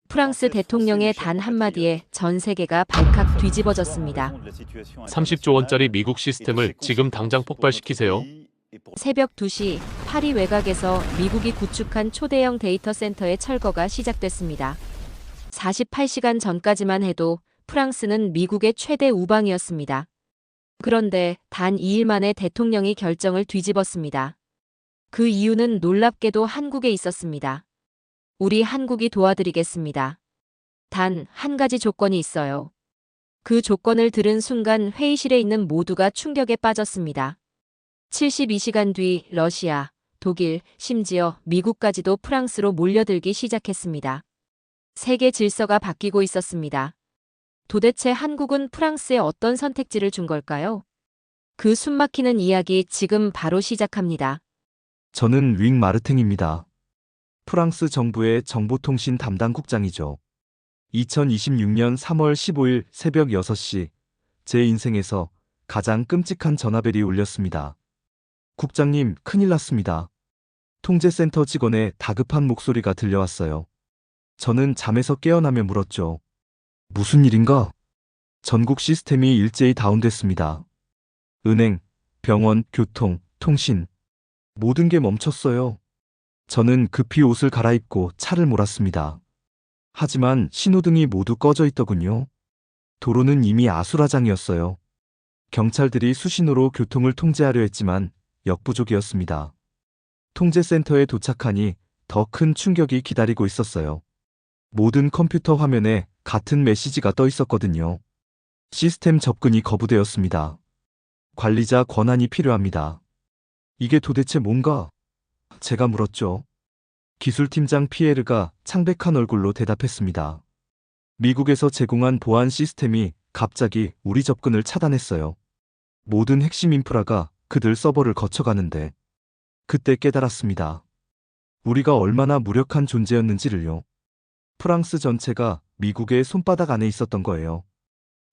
프랑스 대통령의 단 한마디에 전 세계가 발칵 뒤집어졌습니다. 30조 원짜리 미국 시스템을 지금 당장 폭발시키세요. 새벽 2시 파리 외곽에서 미국이 구축한 초대형 데이터 센터의 철거가 시작됐습니다. 48시간 전까지만 해도 프랑스는 미국의 최대 우방이었습니다. 그런데 단 2일 만에 대통령이 결정을 뒤집었습니다. 그 이유는 놀랍게도 한국에 있었습니다. 우리 한국이 도와드리겠습니다. 단 한 가지 조건이 있어요. 그 조건을 들은 순간 회의실에 있는 모두가 충격에 빠졌습니다. 72시간 뒤 러시아, 독일, 심지어 미국까지도 프랑스로 몰려들기 시작했습니다. 세계 질서가 바뀌고 있었습니다. 도대체 한국은 프랑스에 어떤 선택지를 준 걸까요? 그 숨막히는 이야기 지금 바로 시작합니다. 저는 윙 마르탱입니다. 프랑스 정부의 정보통신 담당 국장이죠. 2026년 3월 15일 새벽 6시, 제 인생에서 가장 끔찍한 전화벨이 울렸습니다. 국장님, 큰일 났습니다. 통제센터 직원의 다급한 목소리가 들려왔어요. 저는 잠에서 깨어나며 물었죠. 무슨 일인가? 전국 시스템이 일제히 다운됐습니다. 은행, 병원, 교통, 통신. 모든 게 멈췄어요. 저는 급히 옷을 갈아입고 차를 몰았습니다. 하지만 신호등이 모두 꺼져 있더군요. 도로는 이미 아수라장이었어요. 경찰들이 수신호로 교통을 통제하려 했지만 역부족이었습니다. 통제센터에 도착하니 더 큰 충격이 기다리고 있었어요. 모든 컴퓨터 화면에 같은 메시지가 떠 있었거든요. 시스템 접근이 거부되었습니다. 관리자 권한이 필요합니다. 이게 도대체 뭔가? 제가 물었죠. 기술팀장 피에르가 창백한 얼굴로 대답했습니다. 미국에서 제공한 보안 시스템이 갑자기 우리 접근을 차단했어요. 모든 핵심 인프라가 그들 서버를 거쳐가는데 그때 깨달았습니다. 우리가 얼마나 무력한 존재였는지를요. 프랑스 전체가 미국의 손바닥 안에 있었던 거예요.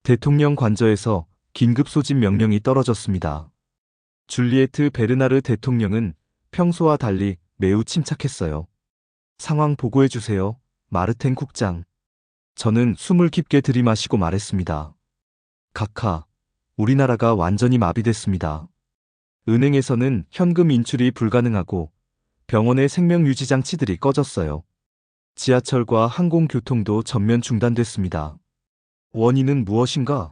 대통령 관저에서 긴급 소집 명령이 떨어졌습니다. 줄리에트 베르나르 대통령은 평소와 달리 매우 침착했어요. 상황 보고해주세요, 마르탱 국장. 저는 숨을 깊게 들이마시고 말했습니다. 각하, 우리나라가 완전히 마비됐습니다. 은행에서는 현금 인출이 불가능하고 병원의 생명유지 장치들이 꺼졌어요. 지하철과 항공교통도 전면 중단됐습니다. 원인은 무엇인가?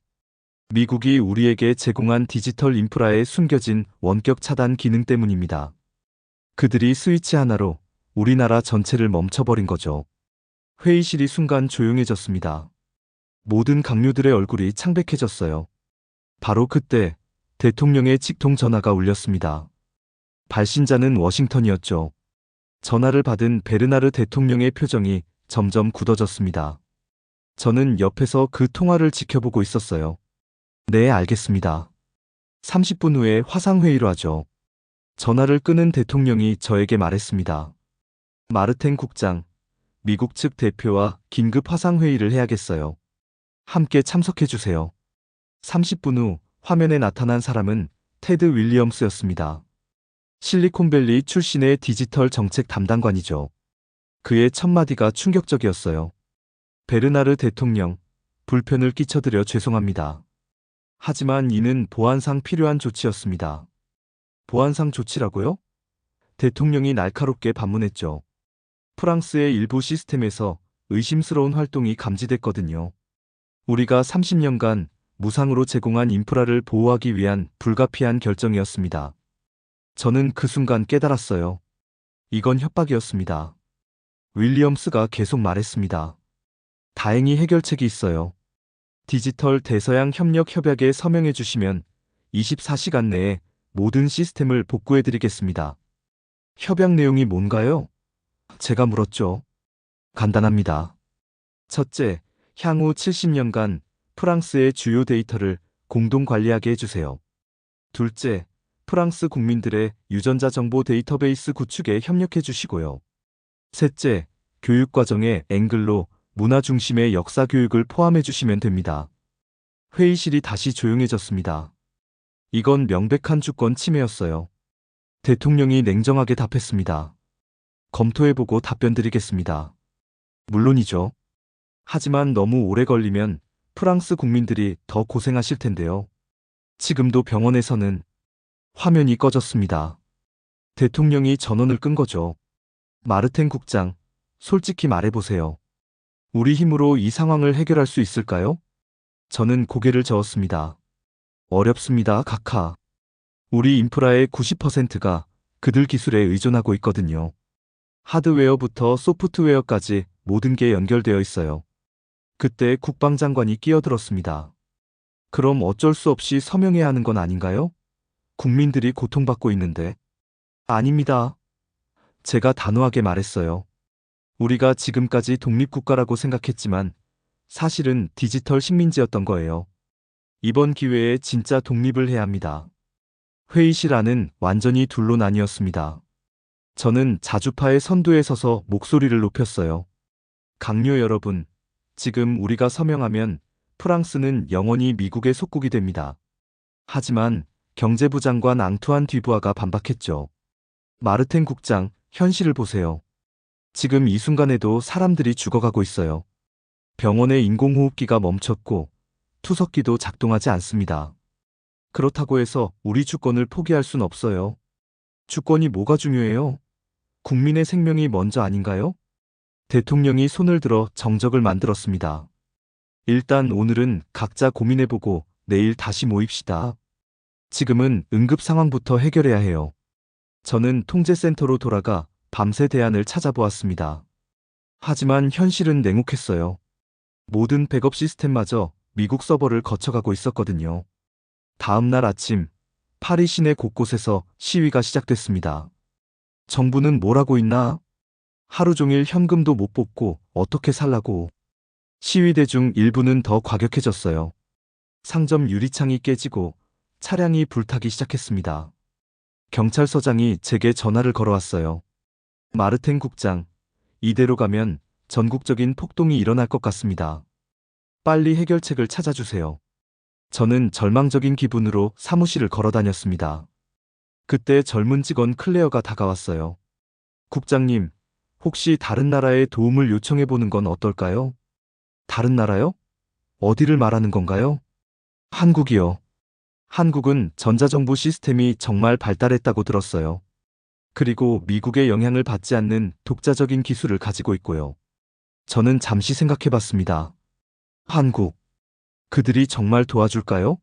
미국이 우리에게 제공한 디지털 인프라에 숨겨진 원격 차단 기능 때문입니다. 그들이 스위치 하나로 우리나라 전체를 멈춰버린 거죠. 회의실이 순간 조용해졌습니다. 모든 강요들의 얼굴이 창백해졌어요. 바로 그때 대통령의 직통 전화가 울렸습니다. 발신자는 워싱턴이었죠. 전화를 받은 베르나르 대통령의 표정이 점점 굳어졌습니다. 저는 옆에서 그 통화를 지켜보고 있었어요. 네, 알겠습니다. 30분 후에 화상회의로 하죠. 전화를 끊은 대통령이 저에게 말했습니다. 마르탱 국장, 미국 측 대표와 긴급 화상회의를 해야겠어요. 함께 참석해주세요. 30분 후 화면에 나타난 사람은 테드 윌리엄스였습니다. 실리콘밸리 출신의 디지털 정책 담당관이죠. 그의 첫마디가 충격적이었어요. 베르나르 대통령, 불편을 끼쳐드려 죄송합니다. 하지만 이는 보안상 필요한 조치였습니다. 보안상 조치라고요? 대통령이 날카롭게 반문했죠. 프랑스의 일부 시스템에서 의심스러운 활동이 감지됐거든요. 우리가 30년간 무상으로 제공한 인프라를 보호하기 위한 불가피한 결정이었습니다. 저는 그 순간 깨달았어요. 이건 협박이었습니다. 윌리엄스가 계속 말했습니다. 다행히 해결책이 있어요. 디지털 대서양 협력 협약에 서명해 주시면 24시간 내에 모든 시스템을 복구해 드리겠습니다. 협약 내용이 뭔가요? 제가 물었죠. 간단합니다. 첫째, 향후 70년간 프랑스의 주요 데이터를 공동 관리하게 해주세요. 둘째, 프랑스 국민들의 유전자 정보 데이터베이스 구축에 협력해 주시고요. 셋째, 교육과정에 앵글로 문화 중심의 역사 교육을 포함해 주시면 됩니다. 회의실이 다시 조용해졌습니다. 이건 명백한 주권 침해였어요. 대통령이 냉정하게 답했습니다. 검토해보고 답변 드리겠습니다. 물론이죠. 하지만 너무 오래 걸리면 프랑스 국민들이 더 고생하실 텐데요. 지금도 병원에서는 화면이 꺼졌습니다. 대통령이 전원을 끈 거죠. 마르텐 국장, 솔직히 말해보세요. 우리 힘으로 이 상황을 해결할 수 있을까요? 저는 고개를 저었습니다. 어렵습니다, 카카. 우리 인프라의 90%가 그들 기술에 의존하고 있거든요. 하드웨어부터 소프트웨어까지 모든 게 연결되어 있어요. 그때 국방장관이 끼어들었습니다. 그럼 어쩔 수 없이 서명해야 하는 건 아닌가요? 국민들이 고통받고 있는데. 아닙니다. 제가 단호하게 말했어요. 우리가 지금까지 독립국가라고 생각했지만 사실은 디지털 식민지였던 거예요. 이번 기회에 진짜 독립을 해야 합니다. 회의실 안은 완전히 둘로 나뉘었습니다. 저는 자주파의 선두에 서서 목소리를 높였어요. 강요 여러분, 지금 우리가 서명하면 프랑스는 영원히 미국의 속국이 됩니다. 하지만 경제부 장관 앙투안 뒤부아가 반박했죠. 마르텐 국장, 현실을 보세요. 지금 이 순간에도 사람들이 죽어가고 있어요. 병원의 인공호흡기가 멈췄고 투석기도 작동하지 않습니다. 그렇다고 해서 우리 주권을 포기할 순 없어요. 주권이 뭐가 중요해요? 국민의 생명이 먼저 아닌가요? 대통령이 손을 들어 정적을 만들었습니다. 일단 오늘은 각자 고민해보고 내일 다시 모입시다. 지금은 응급 상황부터 해결해야 해요. 저는 통제센터로 돌아가 밤새 대안을 찾아보았습니다. 하지만 현실은 냉혹했어요. 모든 백업 시스템마저 미국 서버를 거쳐가고 있었거든요. 다음 날 아침, 파리 시내 곳곳에서 시위가 시작됐습니다. 정부는 뭘 하고 있나? 하루 종일 현금도 못 뽑고 어떻게 살라고. 시위대 중 일부는 더 과격해졌어요. 상점 유리창이 깨지고 차량이 불타기 시작했습니다. 경찰서장이 제게 전화를 걸어왔어요. 마르텐 국장, 이대로 가면 전국적인 폭동이 일어날 것 같습니다. 빨리 해결책을 찾아주세요. 저는 절망적인 기분으로 사무실을 걸어 다녔습니다. 그때 젊은 직원 클레어가 다가왔어요. 국장님, 혹시 다른 나라에 도움을 요청해 보는 건 어떨까요? 다른 나라요? 어디를 말하는 건가요? 한국이요. 한국은 전자정부 시스템이 정말 발달했다고 들었어요. 그리고 미국의 영향을 받지 않는 독자적인 기술을 가지고 있고요. 저는 잠시 생각해 봤습니다. 한국. 그들이 정말 도와줄까요?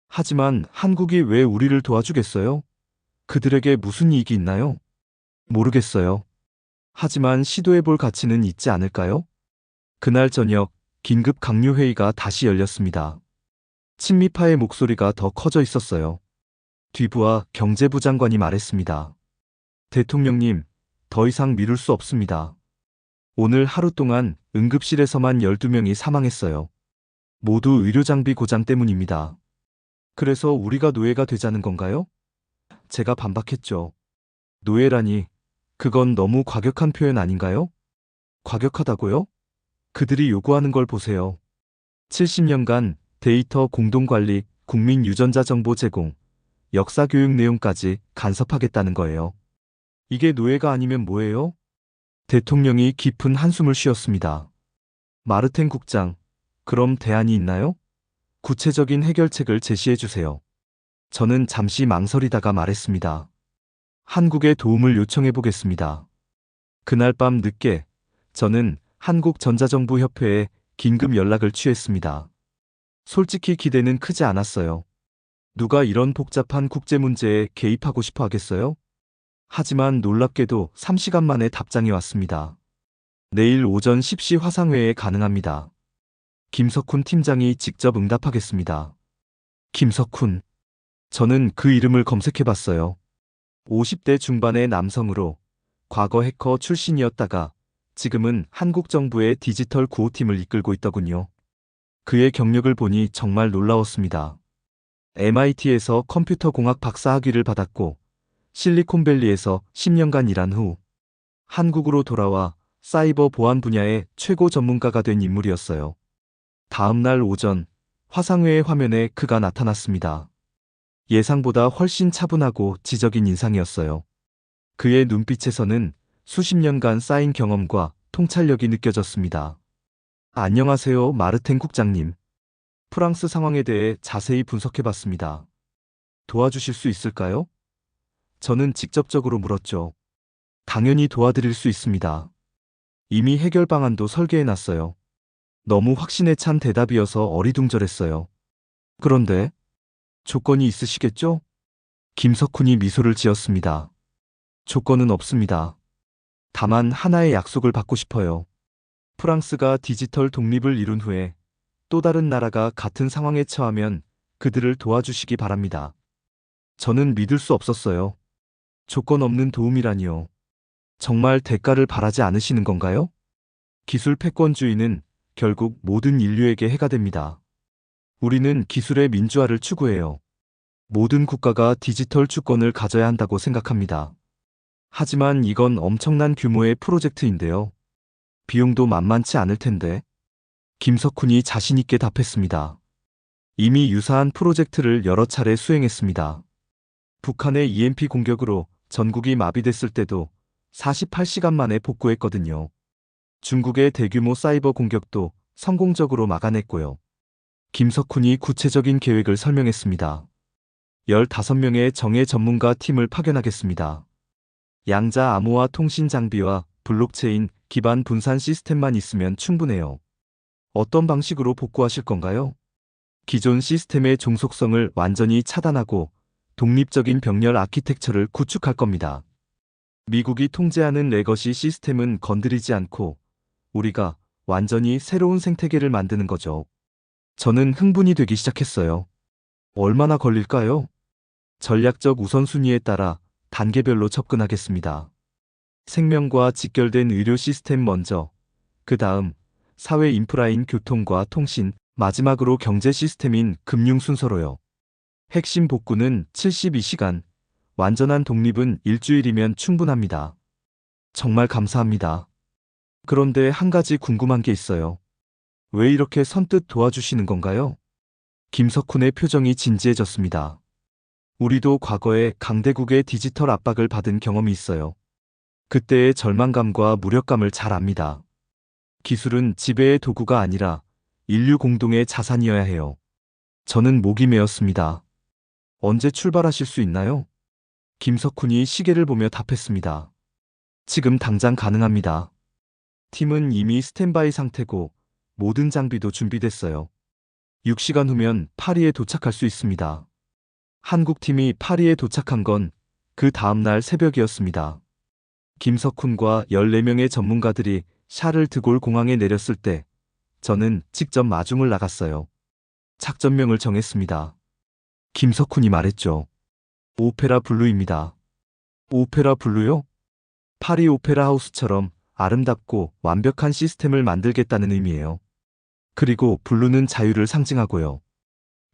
하지만 한국이 왜 우리를 도와주겠어요? 그들에게 무슨 이익이 있나요? 모르겠어요. 하지만 시도해 볼 가치는 있지 않을까요? 그날 저녁, 긴급 강요회의가 다시 열렸습니다. 친미파의 목소리가 더 커져 있었어요. 뒤부와 경제부 장관이 말했습니다. 대통령님, 더 이상 미룰 수 없습니다. 오늘 하루 동안 응급실에서만 12명이 사망했어요. 모두 의료장비 고장 때문입니다. 그래서 우리가 노예가 되자는 건가요? 제가 반박했죠. 노예라니, 그건 너무 과격한 표현 아닌가요? 과격하다고요? 그들이 요구하는 걸 보세요. 70년간 데이터 공동관리, 국민 유전자 정보 제공, 역사 교육 내용까지 간섭하겠다는 거예요. 이게 노예가 아니면 뭐예요? 대통령이 깊은 한숨을 쉬었습니다. 마르텐 국장, 그럼 대안이 있나요? 구체적인 해결책을 제시해 주세요. 저는 잠시 망설이다가 말했습니다. 한국의 도움을 요청해 보겠습니다. 그날 밤 늦게 저는 한국전자정부협회에 긴급 연락을 취했습니다. 솔직히 기대는 크지 않았어요. 누가 이런 복잡한 국제 문제에 개입하고 싶어 하겠어요? 하지만 놀랍게도 3시간 만에 답장이 왔습니다. 내일 오전 10시 화상회의에 가능합니다. 김석훈 팀장이 직접 응답하겠습니다. 김석훈. 저는 그 이름을 검색해봤어요. 50대 중반의 남성으로 과거 해커 출신이었다가 지금은 한국 정부의 디지털 구호팀을 이끌고 있더군요. 그의 경력을 보니 정말 놀라웠습니다. MIT에서 컴퓨터 공학 박사 학위를 받았고 실리콘밸리에서 10년간 일한 후 한국으로 돌아와 사이버 보안 분야의 최고 전문가가 된 인물이었어요. 다음 날 오전 화상회의 화면에 그가 나타났습니다. 예상보다 훨씬 차분하고 지적인 인상이었어요. 그의 눈빛에서는 수십 년간 쌓인 경험과 통찰력이 느껴졌습니다. 안녕하세요, 마르텐 국장님. 프랑스 상황에 대해 자세히 분석해봤습니다. 도와주실 수 있을까요? 저는 직접적으로 물었죠. 당연히 도와드릴 수 있습니다. 이미 해결 방안도 설계해놨어요. 너무 확신에 찬 대답이어서 어리둥절했어요. 그런데 조건이 있으시겠죠? 김석훈이 미소를 지었습니다. 조건은 없습니다. 다만 하나의 약속을 받고 싶어요. 프랑스가 디지털 독립을 이룬 후에 또 다른 나라가 같은 상황에 처하면 그들을 도와주시기 바랍니다. 저는 믿을 수 없었어요. 조건 없는 도움이라니요. 정말 대가를 바라지 않으시는 건가요? 기술 패권주의는 결국 모든 인류에게 해가 됩니다. 우리는 기술의 민주화를 추구해요. 모든 국가가 디지털 주권을 가져야 한다고 생각합니다. 하지만 이건 엄청난 규모의 프로젝트인데요. 비용도 만만치 않을 텐데. 김석훈이 자신있게 답했습니다. 이미 유사한 프로젝트를 여러 차례 수행했습니다. 북한의 EMP 공격으로 전국이 마비됐을 때도 48시간 만에 복구했거든요. 중국의 대규모 사이버 공격도 성공적으로 막아냈고요. 김석훈이 구체적인 계획을 설명했습니다. 15명의 정예 전문가 팀을 파견하겠습니다. 양자 암호화 통신 장비와 블록체인 기반 분산 시스템만 있으면 충분해요. 어떤 방식으로 복구하실 건가요? 기존 시스템의 종속성을 완전히 차단하고 독립적인 병렬 아키텍처를 구축할 겁니다. 미국이 통제하는 레거시 시스템은 건드리지 않고 우리가 완전히 새로운 생태계를 만드는 거죠. 저는 흥분이 되기 시작했어요. 얼마나 걸릴까요? 전략적 우선순위에 따라 단계별로 접근하겠습니다. 생명과 직결된 의료 시스템 먼저, 그 다음 사회 인프라인 교통과 통신, 마지막으로 경제 시스템인 금융 순서로요. 핵심 복구는 72시간, 완전한 독립은 일주일이면 충분합니다. 정말 감사합니다. 그런데 한 가지 궁금한 게 있어요. 왜 이렇게 선뜻 도와주시는 건가요? 김석훈의 표정이 진지해졌습니다. 우리도 과거에 강대국의 디지털 압박을 받은 경험이 있어요. 그때의 절망감과 무력감을 잘 압니다. 기술은 지배의 도구가 아니라 인류 공동의 자산이어야 해요. 저는 목이 메었습니다. 언제 출발하실 수 있나요? 김석훈이 시계를 보며 답했습니다. 지금 당장 가능합니다. 팀은 이미 스탠바이 상태고 모든 장비도 준비됐어요. 6시간 후면 파리에 도착할 수 있습니다. 한국 팀이 파리에 도착한 건 그 다음날 새벽이었습니다. 김석훈과 14명의 전문가들이 샤를 드골 공항에 내렸을 때 저는 직접 마중을 나갔어요. 작전명을 정했습니다. 김석훈이 말했죠. 오페라 블루입니다. 오페라 블루요? 파리 오페라 하우스처럼 아름답고 완벽한 시스템을 만들겠다는 의미예요. 그리고 블루는 자유를 상징하고요.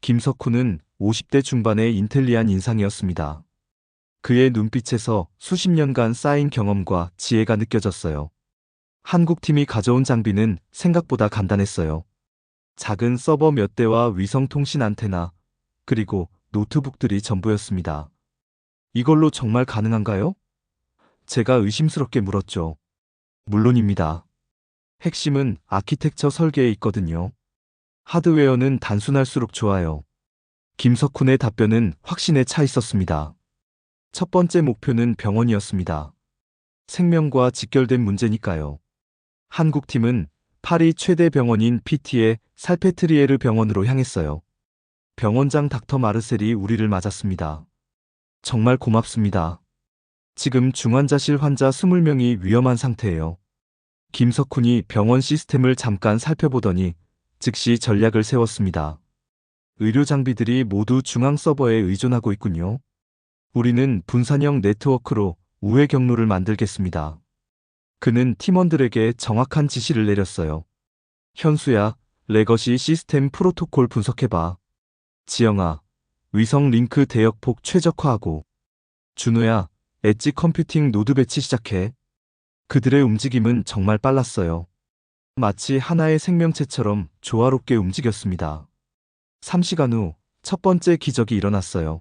김석훈은 50대 중반의 인텔리한 인상이었습니다. 그의 눈빛에서 수십 년간 쌓인 경험과 지혜가 느껴졌어요. 한국팀이 가져온 장비는 생각보다 간단했어요. 작은 서버 몇 대와 위성통신 안테나, 그리고 노트북들이 전부였습니다. 이걸로 정말 가능한가요? 제가 의심스럽게 물었죠. 물론입니다. 핵심은 아키텍처 설계에 있거든요. 하드웨어는 단순할수록 좋아요. 김석훈의 답변은 확신에 차 있었습니다. 첫 번째 목표는 병원이었습니다. 생명과 직결된 문제니까요. 한국팀은 파리 최대 병원인 피티의 살페트리에르 병원으로 향했어요. 병원장 닥터 마르셀이 우리를 맞았습니다. 정말 고맙습니다. 지금 중환자실 환자 20명이 위험한 상태예요. 김석훈이 병원 시스템을 잠깐 살펴보더니 즉시 전략을 세웠습니다. 의료 장비들이 모두 중앙 서버에 의존하고 있군요. 우리는 분산형 네트워크로 우회 경로를 만들겠습니다. 그는 팀원들에게 정확한 지시를 내렸어요. 현수야, 레거시 시스템 프로토콜 분석해봐. 지영아, 위성 링크 대역폭 최적화하고. 준호야, 엣지 컴퓨팅 노드 배치 시작해. 그들의 움직임은 정말 빨랐어요. 마치 하나의 생명체처럼 조화롭게 움직였습니다. 3시간 후 첫 번째 기적이 일어났어요.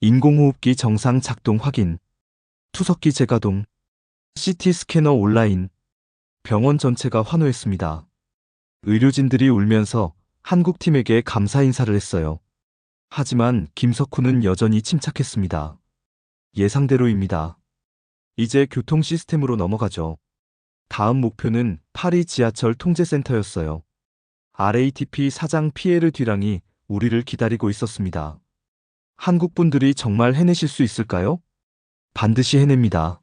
인공호흡기 정상 작동 확인. 투석기 재가동. CT 스캐너 온라인. 병원 전체가 환호했습니다. 의료진들이 울면서 한국팀에게 감사 인사를 했어요. 하지만 김석훈은 여전히 침착했습니다. 예상대로입니다. 이제 교통 시스템으로 넘어가죠. 다음 목표는 파리 지하철 통제센터였어요. RATP 사장 피에르 듀랑이 우리를 기다리고 있었습니다. 한국 분들이 정말 해내실 수 있을까요? 반드시 해냅니다.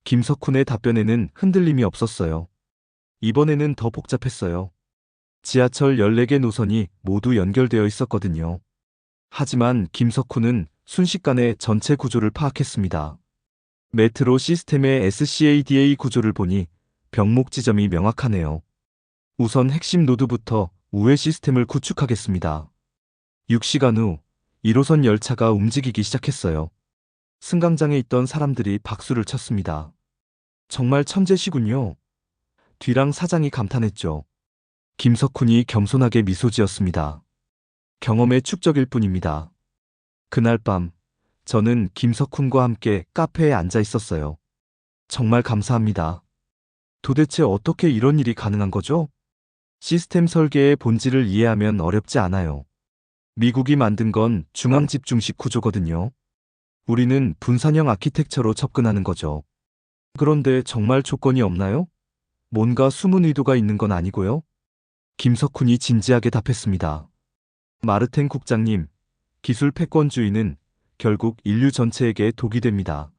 김석훈의 답변에는 흔들림이 없었어요. 이번에는 더 복잡했어요. 지하철 14개 노선이 모두 연결되어 있었거든요. 하지만 김석훈은 순식간에 전체 구조를 파악했습니다. 메트로 시스템의 SCADA 구조를 보니 병목 지점이 명확하네요. 우선 핵심 노드부터 우회 시스템을 구축하겠습니다. 6시간 후 1호선 열차가 움직이기 시작했어요. 승강장에 있던 사람들이 박수를 쳤습니다. 정말 천재시군요. 뒤랑 사장이 감탄했죠. 김석훈이 겸손하게 미소 지었습니다. 경험의 축적일 뿐입니다. 그날 밤, 저는 김석훈과 함께 카페에 앉아 있었어요. 정말 감사합니다. 도대체 어떻게 이런 일이 가능한 거죠? 시스템 설계의 본질을 이해하면 어렵지 않아요. 미국이 만든 건 중앙 집중식 구조거든요. 우리는 분산형 아키텍처로 접근하는 거죠. 그런데 정말 조건이 없나요? 뭔가 숨은 의도가 있는 건 아니고요. 김석훈이 진지하게 답했습니다. 마르텐 국장님, 기술 패권주의는 결국 인류 전체에게 독이 됩니다.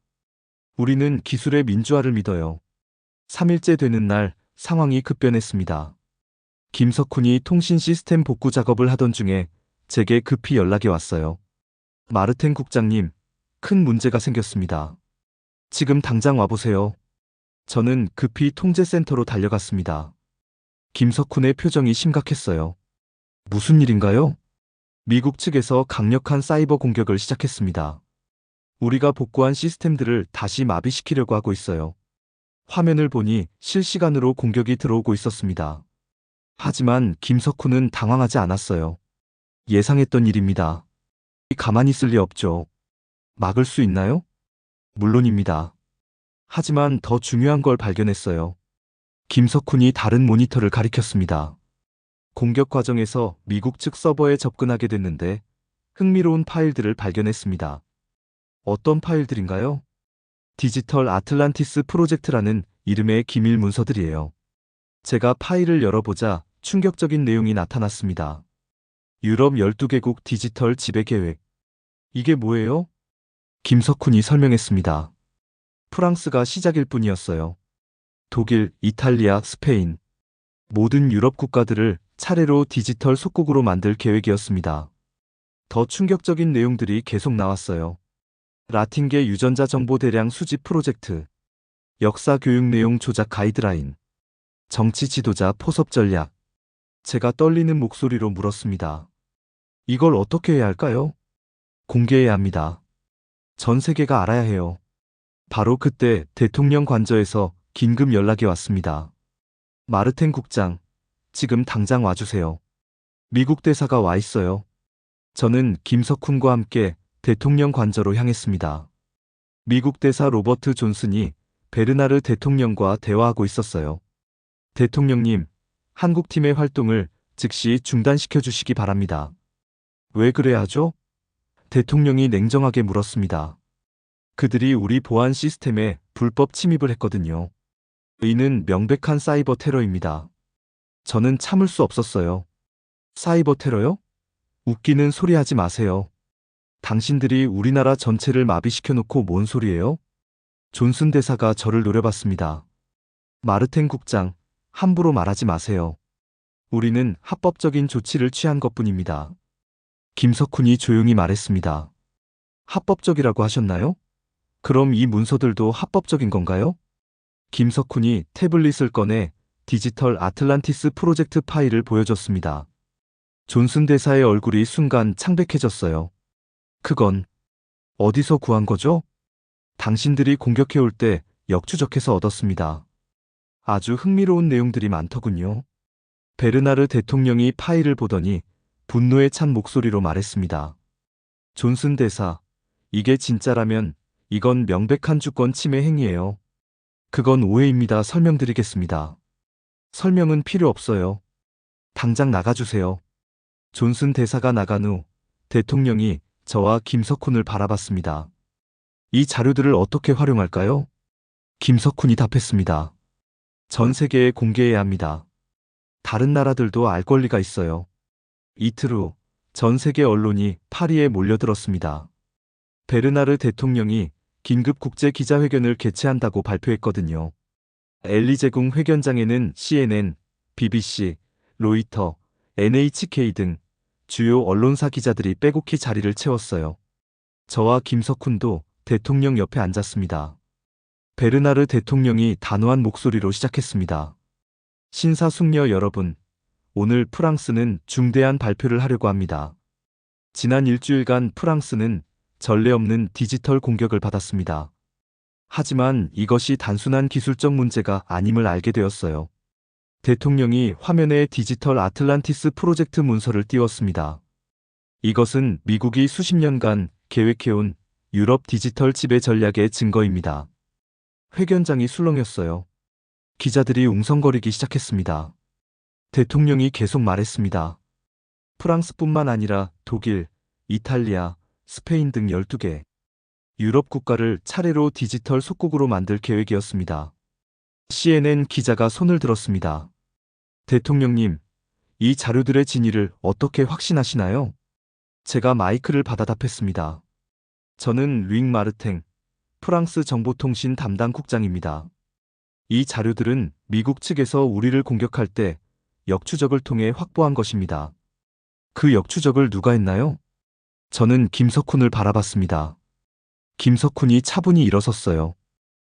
우리는 기술의 민주화를 믿어요. 3일째 되는 날 상황이 급변했습니다. 김석훈이 통신 시스템 복구 작업을 하던 중에 제게 급히 연락이 왔어요. 마르텐 국장님, 큰 문제가 생겼습니다. 지금 당장 와보세요. 저는 급히 통제센터로 달려갔습니다. 김석훈의 표정이 심각했어요. 무슨 일인가요? 미국 측에서 강력한 사이버 공격을 시작했습니다. 우리가 복구한 시스템들을 다시 마비시키려고 하고 있어요. 화면을 보니 실시간으로 공격이 들어오고 있었습니다. 하지만 김석훈은 당황하지 않았어요. 예상했던 일입니다. 가만히 있을 리 없죠. 막을 수 있나요? 물론입니다. 하지만 더 중요한 걸 발견했어요. 김석훈이 다른 모니터를 가리켰습니다. 공격 과정에서 미국 측 서버에 접근하게 됐는데 흥미로운 파일들을 발견했습니다. 어떤 파일들인가요? 디지털 아틀란티스 프로젝트라는 이름의 기밀 문서들이에요. 제가 파일을 열어보자 충격적인 내용이 나타났습니다. 유럽 12개국 디지털 지배 계획. 이게 뭐예요? 김석훈이 설명했습니다. 프랑스가 시작일 뿐이었어요. 독일, 이탈리아, 스페인. 모든 유럽 국가들을 차례로 디지털 속국으로 만들 계획이었습니다. 더 충격적인 내용들이 계속 나왔어요. 라틴계 유전자 정보 대량 수집 프로젝트, 역사 교육 내용 조작 가이드라인, 정치 지도자 포섭 전략. 제가 떨리는 목소리로 물었습니다. 이걸 어떻게 해야 할까요? 공개해야 합니다. 전 세계가 알아야 해요. 바로 그때 대통령 관저에서 긴급 연락이 왔습니다. 마르텐 국장, 지금 당장 와주세요. 미국 대사가 와 있어요. 저는 김석훈과 함께 대통령 관저로 향했습니다. 미국 대사 로버트 존슨이 베르나르 대통령과 대화하고 있었어요. 대통령님, 한국팀의 활동을 즉시 중단시켜 주시기 바랍니다. 왜 그래야 하죠? 대통령이 냉정하게 물었습니다. 그들이 우리 보안 시스템에 불법 침입을 했거든요. 이는 명백한 사이버 테러입니다. 저는 참을 수 없었어요. 사이버 테러요? 웃기는 소리 하지 마세요. 당신들이 우리나라 전체를 마비시켜 놓고 뭔 소리예요? 존슨 대사가 저를 노려봤습니다. 마르텐 국장, 함부로 말하지 마세요. 우리는 합법적인 조치를 취한 것뿐입니다. 김석훈이 조용히 말했습니다. 합법적이라고 하셨나요? 그럼 이 문서들도 합법적인 건가요? 김석훈이 태블릿을 꺼내 디지털 아틀란티스 프로젝트 파일을 보여줬습니다. 존슨 대사의 얼굴이 순간 창백해졌어요. 그건 어디서 구한 거죠? 당신들이 공격해올 때 역추적해서 얻었습니다. 아주 흥미로운 내용들이 많더군요. 베르나르 대통령이 파일을 보더니 분노에 찬 목소리로 말했습니다. 존슨 대사, 이게 진짜라면 이건 명백한 주권 침해 행위예요. 그건 오해입니다. 설명드리겠습니다. 설명은 필요 없어요. 당장 나가주세요. 존슨 대사가 나간 후 대통령이 저와 김석훈을 바라봤습니다. 이 자료들을 어떻게 활용할까요? 김석훈이 답했습니다. 전 세계에 공개해야 합니다. 다른 나라들도 알 권리가 있어요. 이틀 후 전 세계 언론이 파리에 몰려들었습니다. 베르나르 대통령이 긴급 국제 기자회견을 개최한다고 발표했거든요. 엘리제궁 회견장에는 CNN, BBC, 로이터, NHK 등 주요 언론사 기자들이 빼곡히 자리를 채웠어요. 저와 김석훈도 대통령 옆에 앉았습니다. 베르나르 대통령이 단호한 목소리로 시작했습니다. 신사숙녀 여러분, 오늘 프랑스는 중대한 발표를 하려고 합니다. 지난 일주일간 프랑스는 전례 없는 디지털 공격을 받았습니다. 하지만 이것이 단순한 기술적 문제가 아님을 알게 되었어요. 대통령이 화면에 디지털 아틀란티스 프로젝트 문서를 띄웠습니다. 이것은 미국이 수십 년간 계획해온 유럽 디지털 지배 전략의 증거입니다. 회견장이 술렁였어요. 기자들이 웅성거리기 시작했습니다. 대통령이 계속 말했습니다. 프랑스뿐만 아니라 독일, 이탈리아, 스페인 등 12개 유럽 국가를 차례로 디지털 속국으로 만들 계획이었습니다. CNN 기자가 손을 들었습니다. 대통령님, 이 자료들의 진위를 어떻게 확신하시나요? 제가 마이크를 받아 답했습니다. 저는 링 마르탱, 프랑스 정보통신 담당 국장입니다. 이 자료들은 미국 측에서 우리를 공격할 때 역추적을 통해 확보한 것입니다. 그 역추적을 누가 했나요? 저는 김석훈을 바라봤습니다. 김석훈이 차분히 일어섰어요.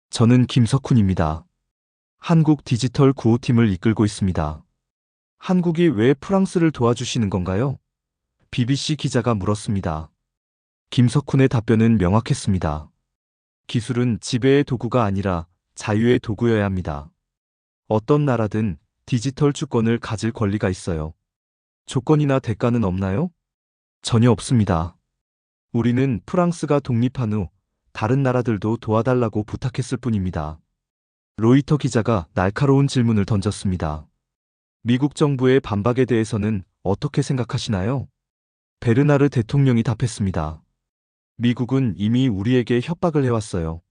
저는 김석훈입니다. 한국 디지털 구호팀을 이끌고 있습니다. 한국이 왜 프랑스를 도와주시는 건가요? BBC 기자가 물었습니다. 김석훈의 답변은 명확했습니다. 기술은 지배의 도구가 아니라 자유의 도구여야 합니다. 어떤 나라든 디지털 주권을 가질 권리가 있어요. 조건이나 대가는 없나요? 전혀 없습니다. 우리는 프랑스가 독립한 후 다른 나라들도 도와달라고 부탁했을 뿐입니다. 로이터 기자가 날카로운 질문을 던졌습니다. 미국 정부의 반박에 대해서는 어떻게 생각하시나요? 베르나르 대통령이 답했습니다. 미국은 이미 우리에게 협박을 해왔어요.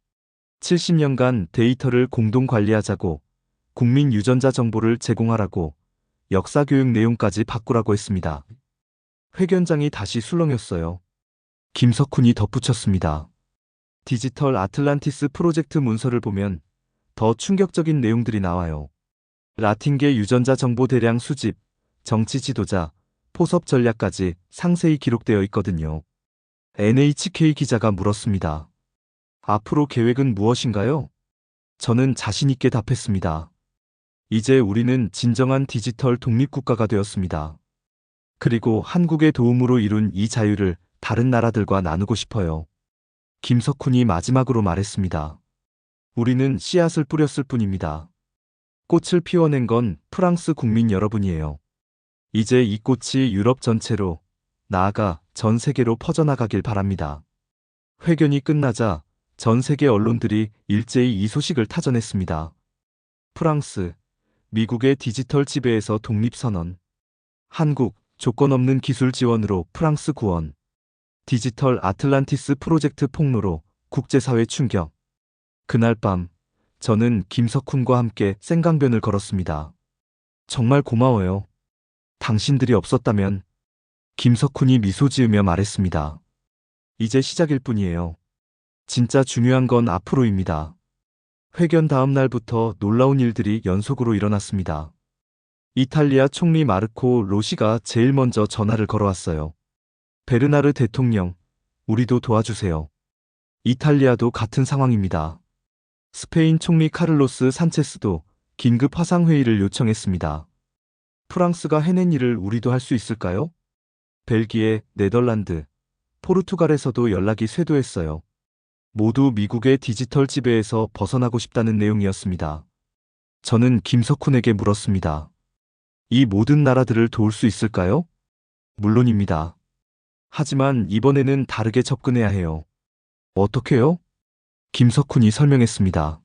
70년간 데이터를 공동 관리하자고, 국민 유전자 정보를 제공하라고, 역사교육 내용까지 바꾸라고 했습니다. 회견장이 다시 술렁였어요. 김석훈이 덧붙였습니다. 디지털 아틀란티스 프로젝트 문서를 보면 더 충격적인 내용들이 나와요. 라틴계 유전자 정보 대량 수집, 정치 지도자, 포섭 전략까지 상세히 기록되어 있거든요. NHK 기자가 물었습니다. 앞으로 계획은 무엇인가요? 저는 자신 있게 답했습니다. 이제 우리는 진정한 디지털 독립국가가 되었습니다. 그리고 한국의 도움으로 이룬 이 자유를 다른 나라들과 나누고 싶어요. 김석훈이 마지막으로 말했습니다. 우리는 씨앗을 뿌렸을 뿐입니다. 꽃을 피워낸 건 프랑스 국민 여러분이에요. 이제 이 꽃이 유럽 전체로, 나아가 전 세계로 퍼져나가길 바랍니다. 회견이 끝나자 전 세계 언론들이 일제히 이 소식을 타전했습니다. 프랑스, 미국의 디지털 지배에서 독립선언. 한국, 조건 없는 기술 지원으로 프랑스 구원. 디지털 아틀란티스 프로젝트 폭로로 국제사회 충격. 그날 밤, 저는 김석훈과 함께 생강변을 걸었습니다. 정말 고마워요. 당신들이 없었다면. 김석훈이 미소 지으며 말했습니다. 이제 시작일 뿐이에요. 진짜 중요한 건 앞으로입니다. 회견 다음 날부터 놀라운 일들이 연속으로 일어났습니다. 이탈리아 총리 마르코 로시가 제일 먼저 전화를 걸어왔어요. 베르나르 대통령, 우리도 도와주세요. 이탈리아도 같은 상황입니다. 스페인 총리 카를로스 산체스도 긴급 화상회의를 요청했습니다. 프랑스가 해낸 일을 우리도 할 수 있을까요? 벨기에, 네덜란드, 포르투갈에서도 연락이 쇄도했어요. 모두 미국의 디지털 지배에서 벗어나고 싶다는 내용이었습니다. 저는 김석훈에게 물었습니다. 이 모든 나라들을 도울 수 있을까요? 물론입니다. 하지만 이번에는 다르게 접근해야 해요. 어떻게요? 김석훈이 설명했습니다.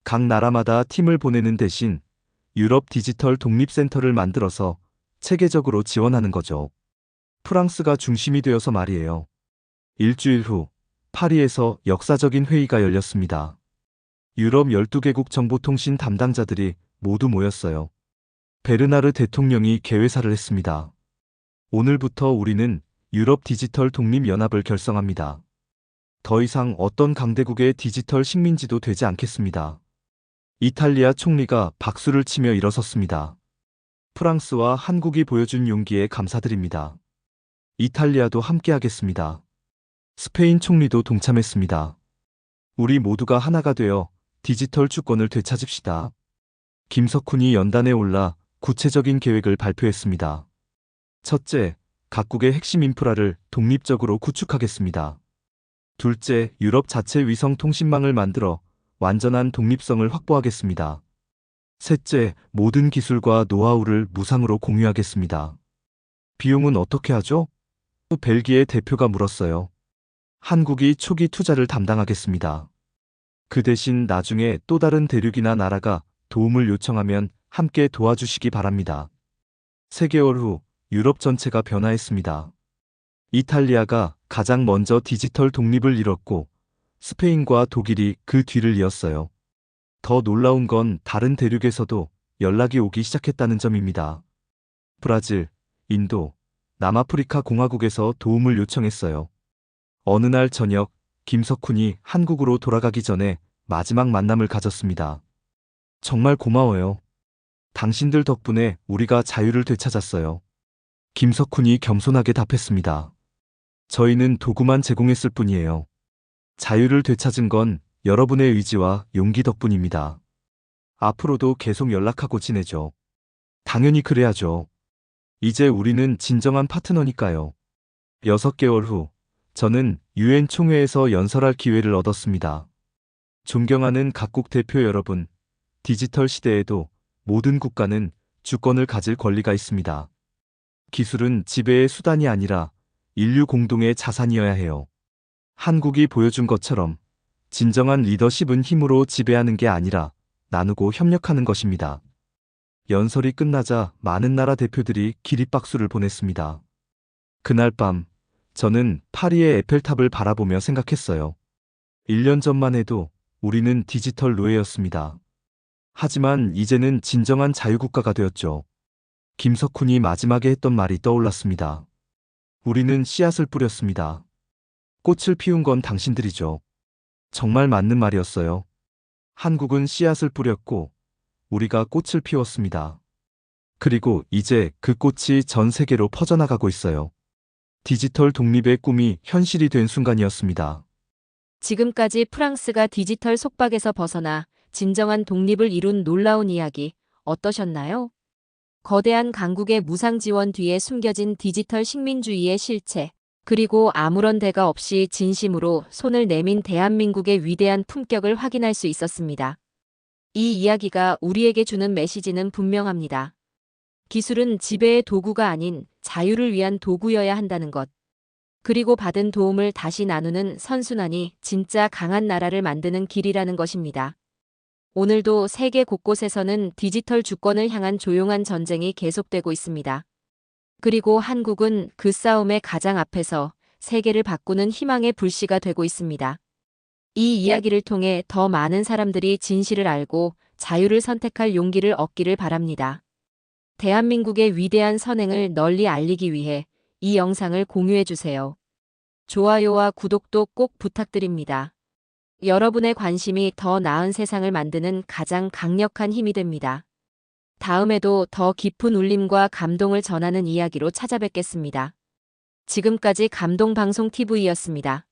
각 나라마다 팀을 보내는 대신 유럽 디지털 독립센터를 만들어서 체계적으로 지원하는 거죠. 프랑스가 중심이 되어서 말이에요. 일주일 후 파리에서 역사적인 회의가 열렸습니다. 유럽 12개국 정보통신 담당자들이 모두 모였어요. 베르나르 대통령이 개회사를 했습니다. 오늘부터 우리는 유럽 디지털 독립연합을 결성합니다. 더 이상 어떤 강대국의 디지털 식민지도 되지 않겠습니다. 이탈리아 총리가 박수를 치며 일어섰습니다. 프랑스와 한국이 보여준 용기에 감사드립니다. 이탈리아도 함께하겠습니다. 스페인 총리도 동참했습니다. 우리 모두가 하나가 되어 디지털 주권을 되찾읍시다. 김석훈이 연단에 올라 구체적인 계획을 발표했습니다. 첫째, 각국의 핵심 인프라를 독립적으로 구축하겠습니다. 둘째, 유럽 자체 위성 통신망을 만들어 완전한 독립성을 확보하겠습니다. 셋째, 모든 기술과 노하우를 무상으로 공유하겠습니다. 비용은 어떻게 하죠? 벨기에 대표가 물었어요. 한국이 초기 투자를 담당하겠습니다. 그 대신 나중에 또 다른 대륙이나 나라가 도움을 요청하면 함께 도와주시기 바랍니다. 3개월 후 유럽 전체가 변화했습니다. 이탈리아가 가장 먼저 디지털 독립을 이뤘고 스페인과 독일이 그 뒤를 이었어요. 더 놀라운 건 다른 대륙에서도 연락이 오기 시작했다는 점입니다. 브라질, 인도, 남아프리카 공화국에서 도움을 요청했어요. 어느 날 저녁, 김석훈이 한국으로 돌아가기 전에 마지막 만남을 가졌습니다. 정말 고마워요. 당신들 덕분에 우리가 자유를 되찾았어요. 김석훈이 겸손하게 답했습니다. 저희는 도구만 제공했을 뿐이에요. 자유를 되찾은 건 여러분의 의지와 용기 덕분입니다. 앞으로도 계속 연락하고 지내죠. 당연히 그래야죠. 이제 우리는 진정한 파트너니까요. 6개월 후, 저는 유엔 총회에서 연설할 기회를 얻었습니다. 존경하는 각국 대표 여러분, 디지털 시대에도 모든 국가는 주권을 가질 권리가 있습니다. 기술은 지배의 수단이 아니라 인류 공동의 자산이어야 해요. 한국이 보여준 것처럼 진정한 리더십은 힘으로 지배하는 게 아니라 나누고 협력하는 것입니다. 연설이 끝나자 많은 나라 대표들이 기립박수를 보냈습니다. 그날 밤, 저는 파리의 에펠탑을 바라보며 생각했어요. 1년 전만 해도 우리는 디지털 노예였습니다. 하지만 이제는 진정한 자유국가가 되었죠. 김석훈이 마지막에 했던 말이 떠올랐습니다. 우리는 씨앗을 뿌렸습니다. 꽃을 피운 건 당신들이죠. 정말 맞는 말이었어요. 한국은 씨앗을 뿌렸고 우리가 꽃을 피웠습니다. 그리고 이제 그 꽃이 전 세계로 퍼져나가고 있어요. 디지털 독립의 꿈이 현실이 된 순간이었습니다. 지금까지 프랑스가 디지털 속박에서 벗어나 진정한 독립을 이룬 놀라운 이야기 어떠셨나요? 거대한 강국의 무상 지원 뒤에 숨겨진 디지털 식민주의의 실체, 그리고 아무런 대가 없이 진심으로 손을 내민 대한민국의 위대한 품격을 확인할 수 있었습니다. 이 이야기가 우리에게 주는 메시지는 분명합니다. 기술은 지배의 도구가 아닌 자유를 위한 도구여야 한다는 것. 그리고 받은 도움을 다시 나누는 선순환이 진짜 강한 나라를 만드는 길이라는 것입니다. 오늘도 세계 곳곳에서는 디지털 주권을 향한 조용한 전쟁이 계속되고 있습니다. 그리고 한국은 그 싸움의 가장 앞에서 세계를 바꾸는 희망의 불씨가 되고 있습니다. 이 이야기를 통해 더 많은 사람들이 진실을 알고 자유를 선택할 용기를 얻기를 바랍니다. 대한민국의 위대한 선행을 널리 알리기 위해 이 영상을 공유해주세요. 좋아요와 구독도 꼭 부탁드립니다. 여러분의 관심이 더 나은 세상을 만드는 가장 강력한 힘이 됩니다. 다음에도 더 깊은 울림과 감동을 전하는 이야기로 찾아뵙겠습니다. 지금까지 감동방송TV였습니다.